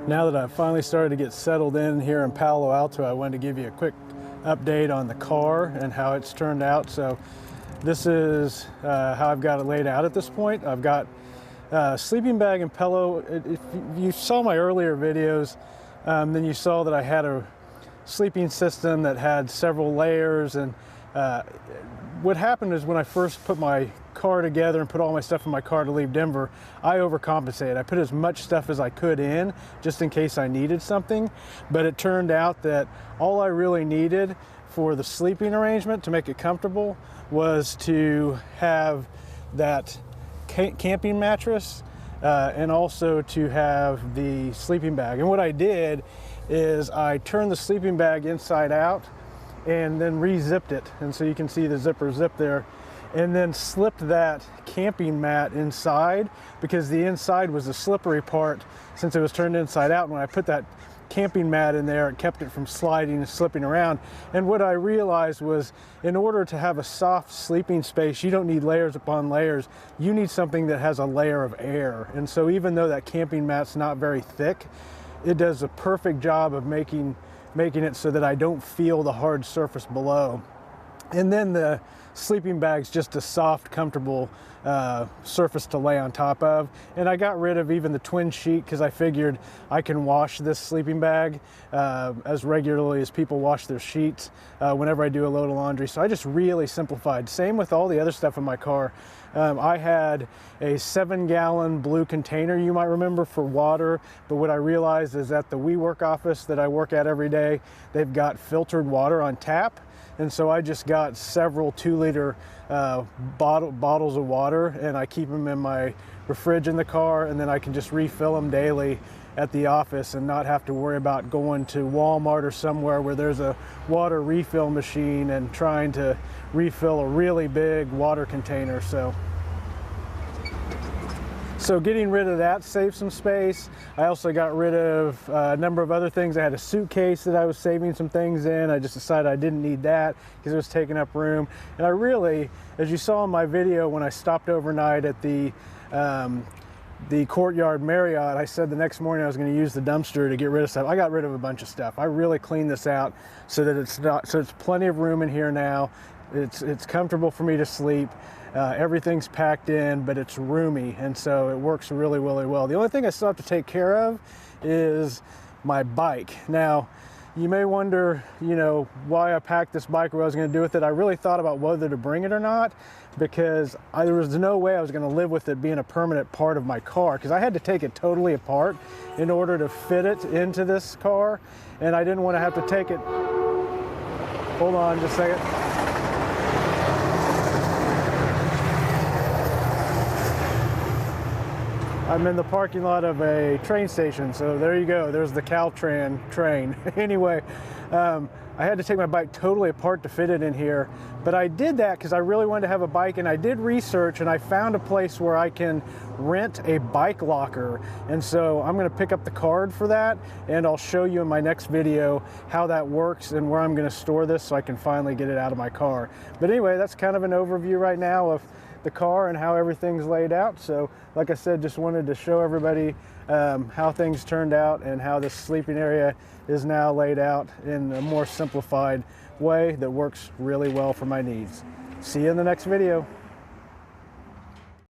Now that I've finally started to get settled in here in Palo Alto, I wanted to give you a quick update on the car and how it's turned out. So this is how I've got it laid out at this point. I've got a sleeping bag and pillow. If you saw my earlier videos, then you saw that I had a sleeping system that had several layers. And what happened is when I first put my car together and put all my stuff in my car to leave Denver, I overcompensated. I put as much stuff as I could in just in case I needed something, but it turned out that all I really needed for the sleeping arrangement to make it comfortable was to have that camping mattress and also to have the sleeping bag. And what I did is I turned the sleeping bag inside out and then re-zipped it, and so you can see the zipper zip there, and then slipped that camping mat inside because the inside was the slippery part since it was turned inside out. And when I put that camping mat in there, it kept it from sliding and slipping around. And what I realized was, in order to have a soft sleeping space, you don't need layers upon layers. You need something that has a layer of air. And so even though that camping mat's not very thick, it does a perfect job of making it so that I don't feel the hard surface below. And then the sleeping bag's just a soft, comfortable surface to lay on top of. And I got rid of even the twin sheet because I figured I can wash this sleeping bag as regularly as people wash their sheets whenever I do a load of laundry. So I just really simplified. Same with all the other stuff in my car. I had a 7-gallon blue container, you might remember, for water, but what I realized is at the WeWork office that I work at every day, they've got filtered water on tap. And so I just got several 2-liter bottles of water, and I keep them in my fridge in the car, and then I can just refill them daily at the office and not have to worry about going to Walmart or somewhere where there's a water refill machine and trying to refill a really big water container. So getting rid of that saved some space. I also got rid of a number of other things. I had a suitcase that I was saving some things in. I just decided I didn't need that because it was taking up room. And I really, as you saw in my video when I stopped overnight at the Courtyard Marriott, I said the next morning I was going to use the dumpster to get rid of stuff. I got rid of a bunch of stuff. I really cleaned this out so that it's plenty of room in here now. It's comfortable for me to sleep. Everything's packed in, but it's roomy, and so it works really, really well. The only thing I still have to take care of is my bike. Now, you may wonder, why I packed this bike, what I was going to do with it. I really thought about whether to bring it or not, because there was no way I was going to live with it being a permanent part of my car, because I had to take it totally apart in order to fit it into this car, and I didn't want to have to take it. Hold on just a second. I'm in the parking lot of a train station, so there you go. There's the Caltrain train. Anyway, I had to take my bike totally apart to fit it in here, but I did that because I really wanted to have a bike, and I did research, and I found a place where I can rent a bike locker, and so I'm going to pick up the card for that, and I'll show you in my next video how that works and where I'm going to store this so I can finally get it out of my car. But anyway, that's kind of an overview right now of the car and how everything's laid out. So like I said, just wanted to show everybody how things turned out and how this sleeping area is now laid out in a more simplified way that works really well for my needs. See you in the next video.